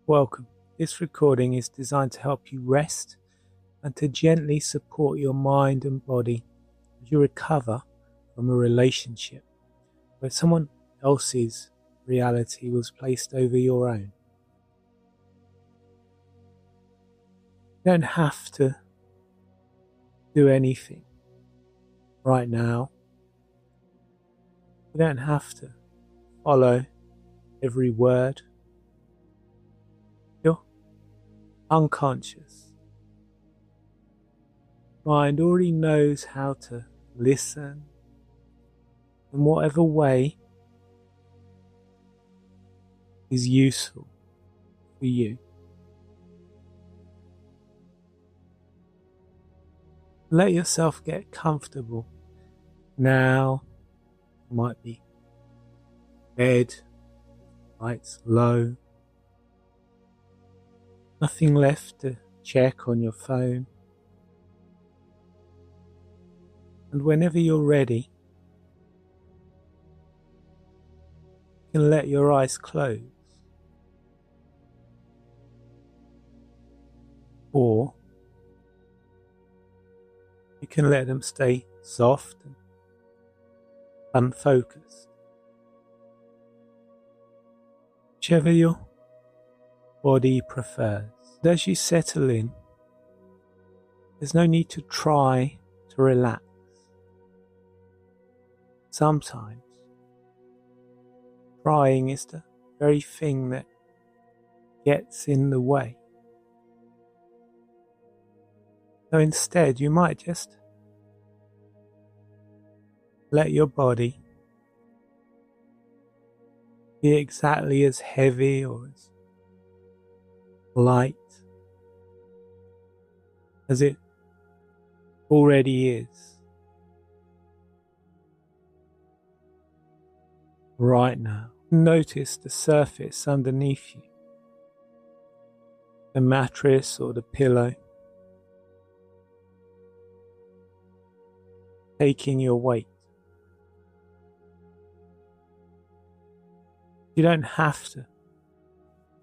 Welcome. This recording is designed to help you rest and to gently support your mind and body as you recover from a relationship where someone else's reality was placed over your own. You don't have to do anything right now. You don't have to follow every word. Your unconscious mind already knows how to listen in whatever way is useful for you. Let yourself get comfortable. Now it might be bed, lights low, nothing left to check on your phone. And whenever you're ready, you can let your eyes close. Or you can let them stay soft and unfocused. Whichever your body prefers. As you settle in, there's no need to try to relax. Sometimes trying is the very thing that gets in the way. So instead, you might just let your body be exactly as heavy or as light as it already is right now. Notice the surface underneath you, the mattress or the pillow, taking your weight. You don't have to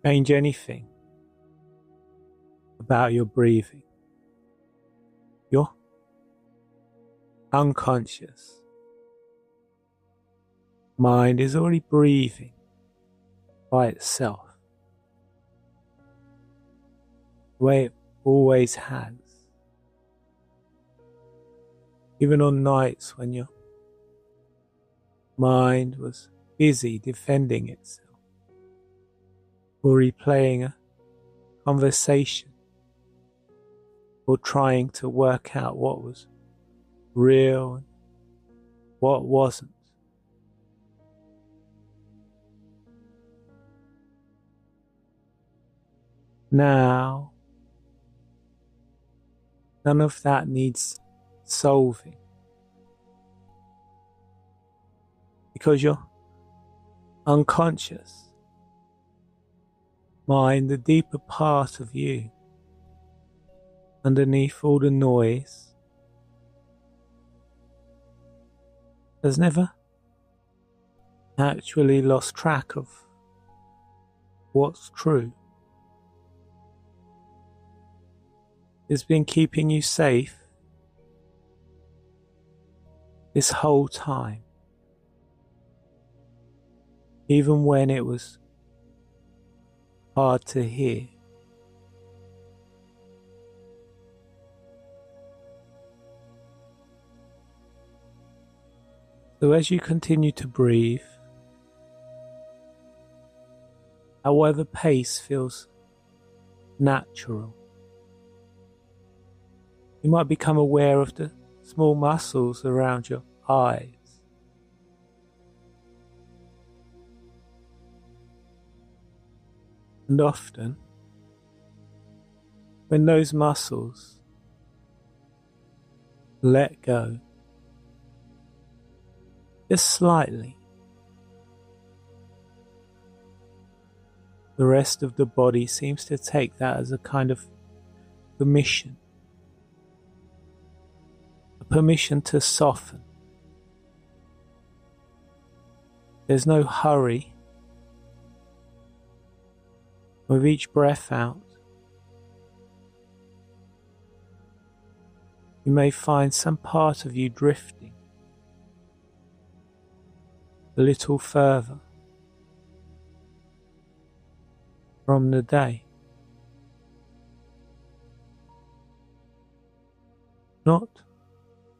change anything about your breathing. Your unconscious mind is already breathing by itself, the way it always has. Even on nights when your mind was busy defending itself or replaying a conversation or trying to work out what was real and what wasn't. Now, none of that needs solving, because your unconscious mind, the deeper part of you, underneath all the noise, has never actually lost track of what's true. It's been keeping you safe this whole time, even when it was hard to hear. So as you continue to breathe, at whatever pace feels natural, you might become aware of the small muscles around your eyes. And often, when those muscles let go, just slightly, the rest of the body seems to take that as a kind of permission. A permission to soften. There's no hurry With each breath out, you may find some part of you drifting a little further from the day. Not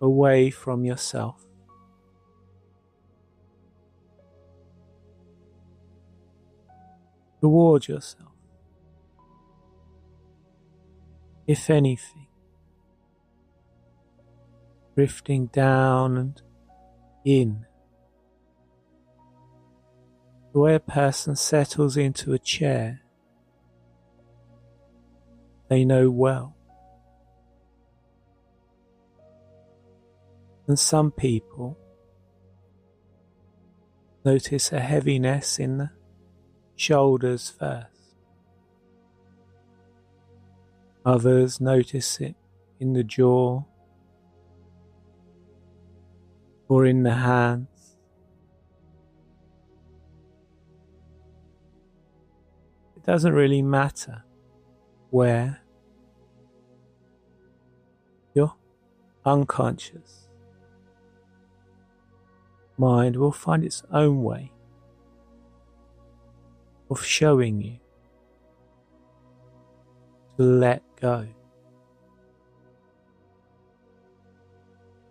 away from yourself, toward yourself. If anything, drifting down and in, the way a person settles into a chair they know well. And some people notice a heaviness in the shoulders first. Others notice it in the jaw or in the hands. It doesn't really matter where. Your unconscious mind will find its own way of showing you to let go.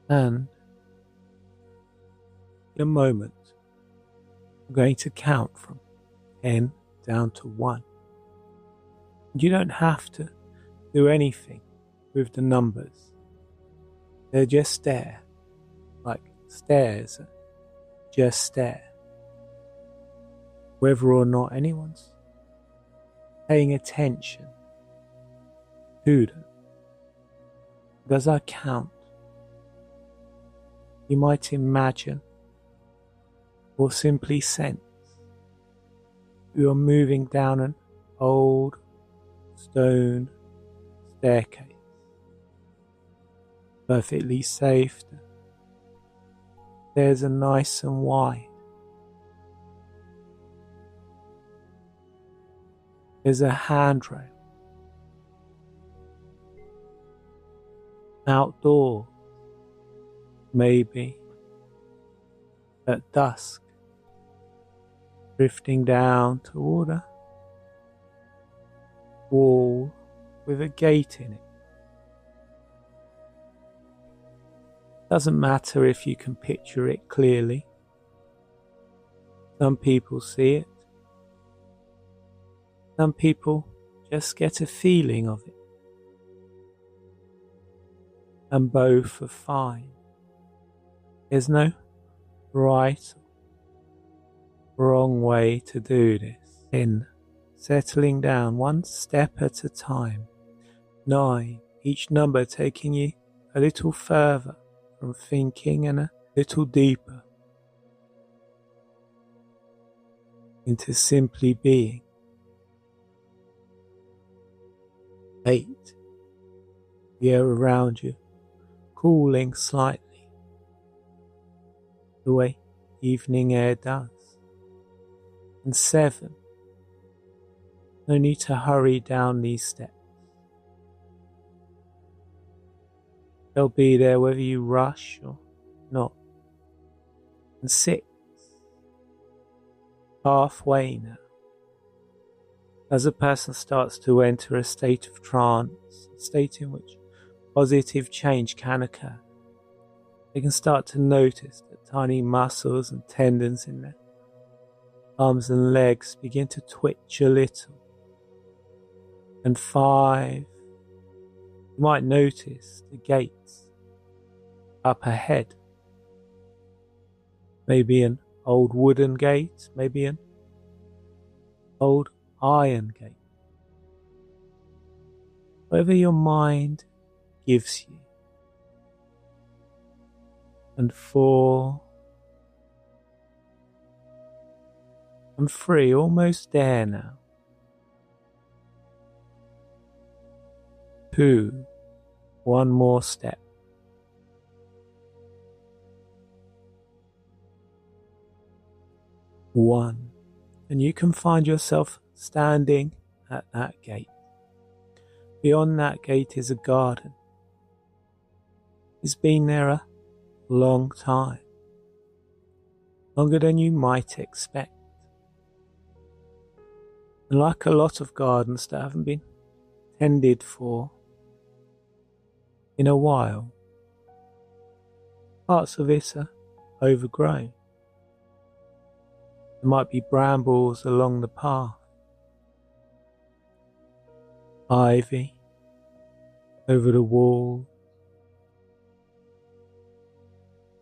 And in a moment, I'm going to count from 10 down to 1. You don't have to do anything with the numbers. They're just there, like stairs, just stare. Whether or not anyone's paying attention to them. As I count, you might imagine or simply sense you are moving down an old stone staircase, perfectly safe. Stairs are nice and wide. There's a handrail. Outdoors, maybe at dusk, drifting down toward a wall with a gate in it. Doesn't matter if you can picture it clearly. Some people see it. Some people just get a feeling of it. And both are fine. There's no right or wrong way to do this. In settling down one step at a time. 9, each number taking you a little further from thinking and a little deeper into simply being. 8, the air around you cooling slightly, the way evening air does. And 7, no need to hurry down these steps. They'll be there whether you rush or not. And 6, halfway now. As a person starts to enter a state of trance, a state in which positive change can occur, they can start to notice that tiny muscles and tendons in their arms and legs begin to twitch a little. And 5, you might notice the gates up ahead. Maybe an old wooden gate, maybe an old iron gate. Whatever your mind gives you. And 4, and 3, almost there now. 2, one more step. 1, and you can find yourself standing at that gate. Beyond that gate is a garden. It's been there a long time, longer than you might expect. And like a lot of gardens that haven't been tended for in a while, parts of it are overgrown. There might be brambles along the path, ivy over the wall.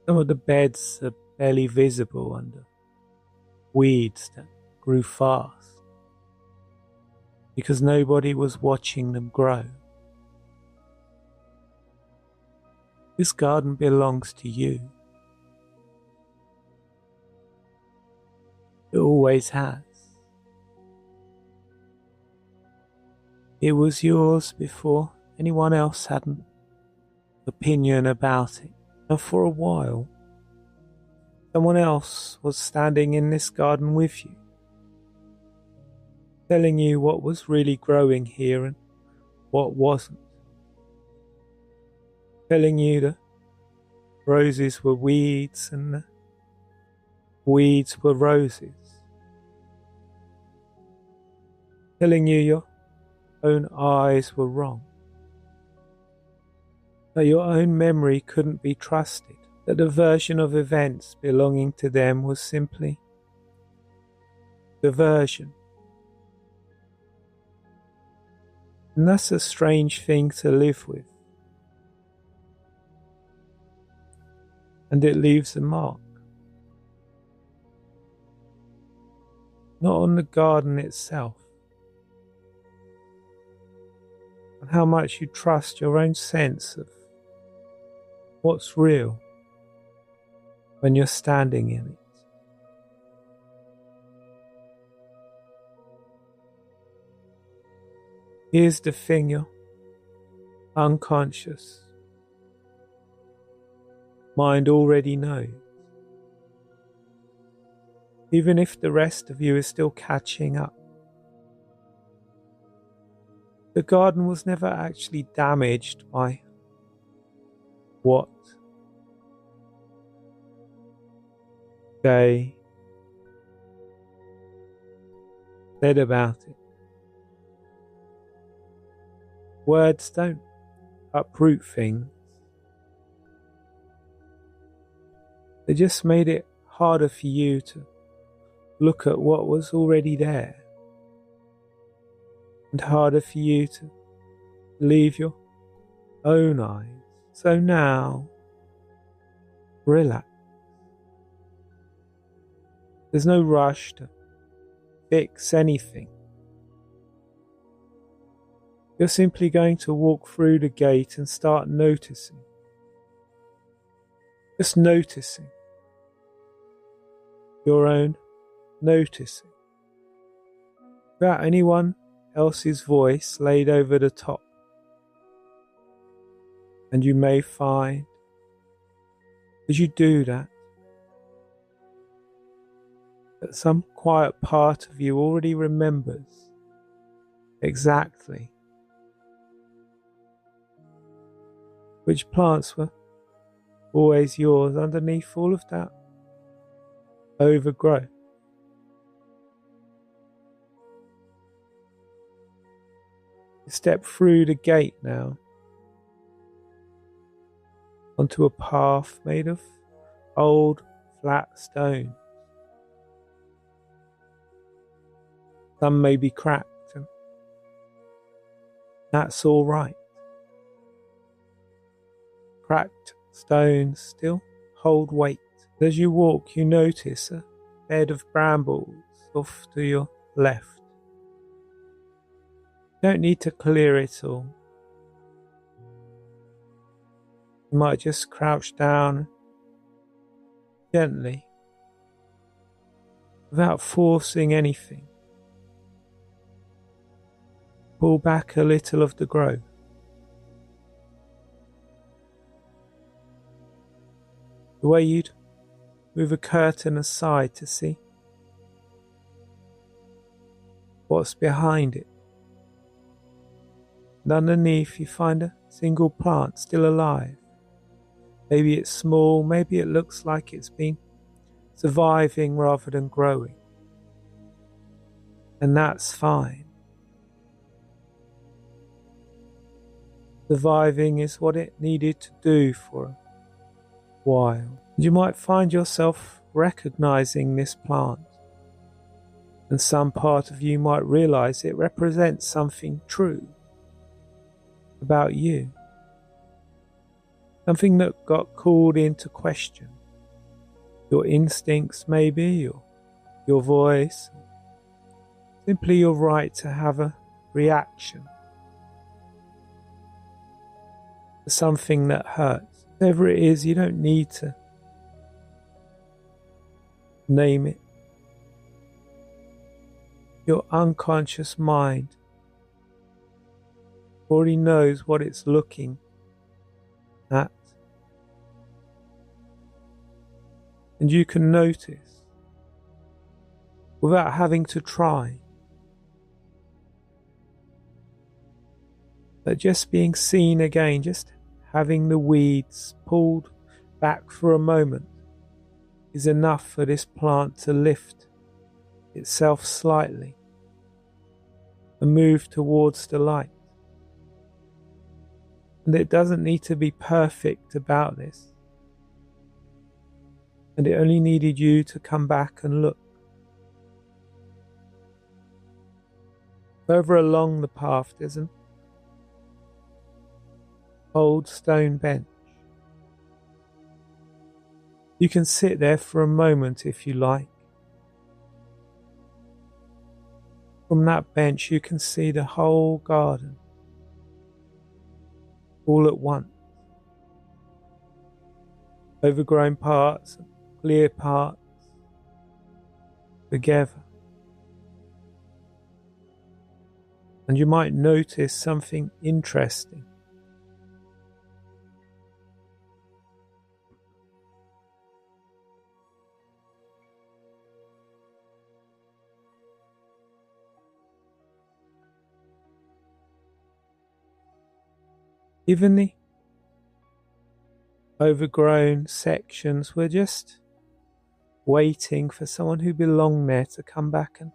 Some of the beds are barely visible under weeds that grew fast because nobody was watching them grow. This garden belongs to you. It always has. It was yours before anyone else had an opinion about it. And for a while, someone else was standing in this garden with you, telling you what was really growing here and what wasn't. Telling you the roses were weeds and the weeds were roses. Telling you your own eyes were wrong. That your own memory couldn't be trusted, that the version of events belonging to them was simply diversion. And that's a strange thing to live with. And it leaves a mark. Not on the garden itself, but how much you trust your own sense of what's real when you're standing in it. Here's the thing your unconscious mind already knows. Even if the rest of you is still catching up. The garden was never actually damaged by what they said about it. Words don't uproot things. They just made it harder for you to look at what was already there, and harder for you to believe your own eyes. So now, relax. There's no rush to fix anything. You're simply going to walk through the gate and start noticing. Just noticing. Your own noticing. Without anyone else's voice laid over the top. And you may find, as you do that some quiet part of you already remembers exactly which plants were always yours underneath all of that overgrowth. You step through the gate now onto a path made of old flat stone. Some may be cracked, and that's all right. Cracked stones still hold weight. As you walk, you notice a bed of brambles off to your left. You don't need to clear it all. You might just crouch down gently, without forcing anything. Pull back a little of the growth. The way you'd move a curtain aside to see what's behind it. And underneath you find a single plant still alive. Maybe it's small, maybe it looks like it's been surviving rather than growing. And that's fine. Surviving is what it needed to do for a while. You might find yourself recognizing this plant, and some part of you might realize it represents something true about you, something that got called into question. Your instincts maybe, or your voice, simply your right to have a reaction to something that hurts. Whatever it is, you don't need to name it. Your unconscious mind already knows what it's looking at. And you can notice without having to try that just being seen again, just having the weeds pulled back for a moment is enough for this plant to lift itself slightly and move towards the light. And it doesn't need to be perfect about this. And it only needed you to come back and look. Further along the path there's an old stone bench. You can sit there for a moment if you like. From that bench you can see the whole garden all at once. Overgrown parts and clear parts together. And you might notice something interesting. Even the overgrown sections were just waiting for someone who belonged there to come back and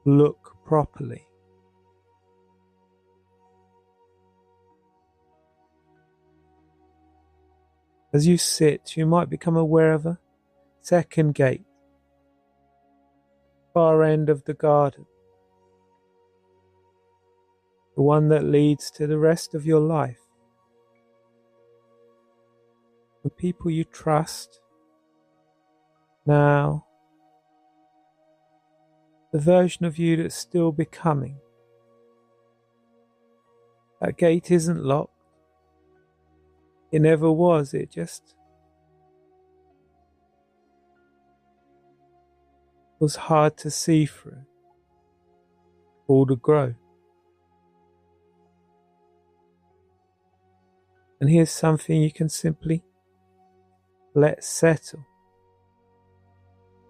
look properly. As you sit, you might become aware of a second gate, far end of the garden. The one that leads to the rest of your life. The people you trust. Now, the version of you that's still becoming. That gate isn't locked. It never was, it just was hard to see through. All to grow. And here's something you can simply let settle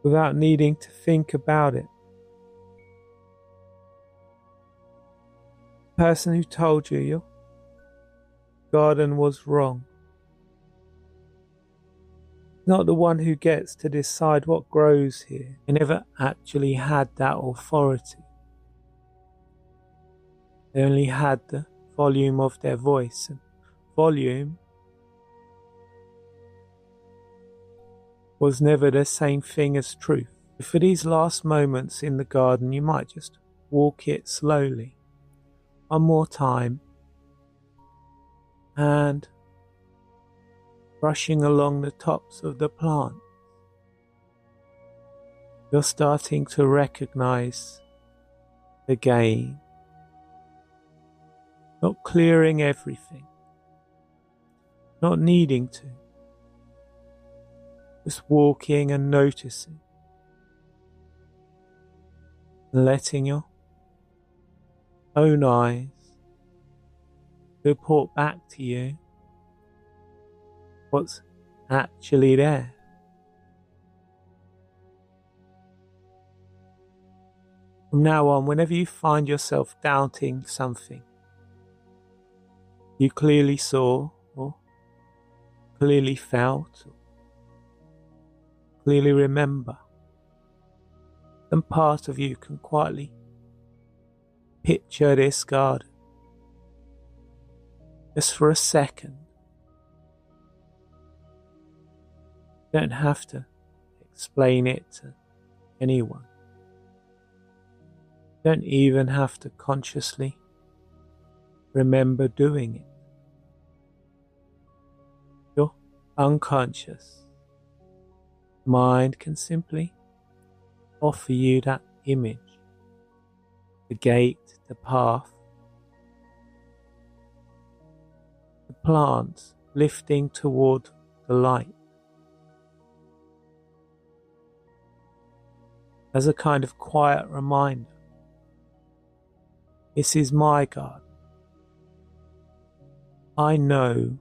without needing to think about it. The person who told you your garden was wrong. Not the one who gets to decide what grows here. They never actually had that authority. They only had the volume of their voice, and volume was never the same thing as truth. For these last moments in the garden, you might just walk it slowly, one more time, and brushing along the tops of the plant. You're starting to recognize again, not clearing everything, not needing to, just walking and noticing, and letting your own eyes report back to you what's actually there. From now on, whenever you find yourself doubting something, you clearly saw or clearly felt or clearly remember, then part of you can quietly picture this garden just for a second. You don't have to explain it to anyone. You don't even have to consciously remember doing it. Your unconscious mind can simply offer you that image, the gate, the path, the plants lifting toward the light, as a kind of quiet reminder. This is my garden. I know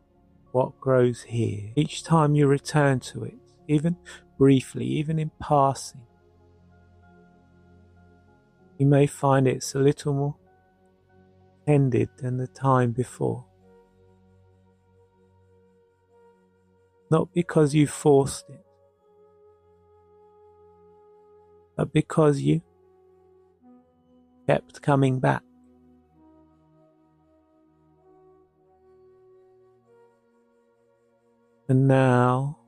what grows here. Each time you return to it, even briefly, even in passing, you may find it's a little more tended than the time before. Not because you forced it, but because you kept coming back. And now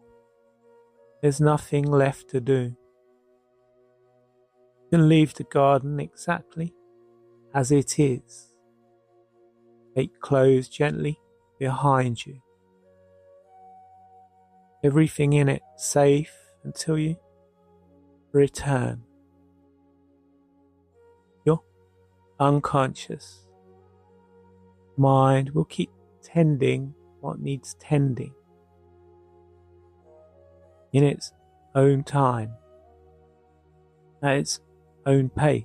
there's nothing left to do. You can leave the garden exactly as it is. Gate closed gently behind you. Everything in it safe until you return. Your unconscious mind will keep tending what needs tending in its own time, at its own pace.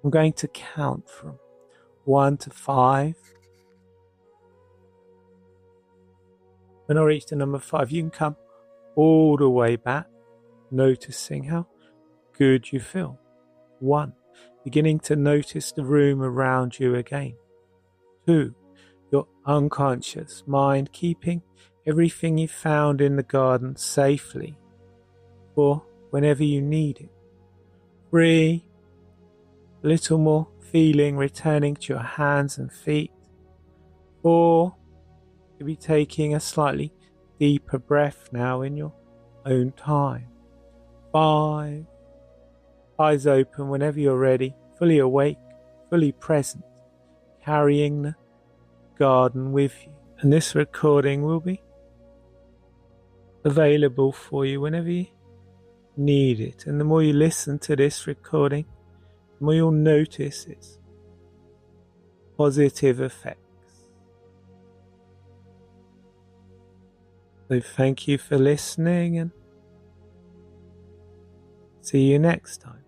I'm going to count from 1 to 5. When I reach the number 5, you can come all the way back, noticing how good you feel. 1, beginning to notice the room around you again. 2, your unconscious mind keeping everything you found in the garden safely for whenever you need it. 3, a little more feeling returning to your hands and feet. 4, you'll be taking a slightly deeper breath now in your own time. 5, eyes open whenever you're ready, fully awake, fully present, carrying the garden with you. And this recording will be available for you whenever you need it. And the more you listen to this recording, the more you'll notice its positive effects. So thank you for listening, and see you next time.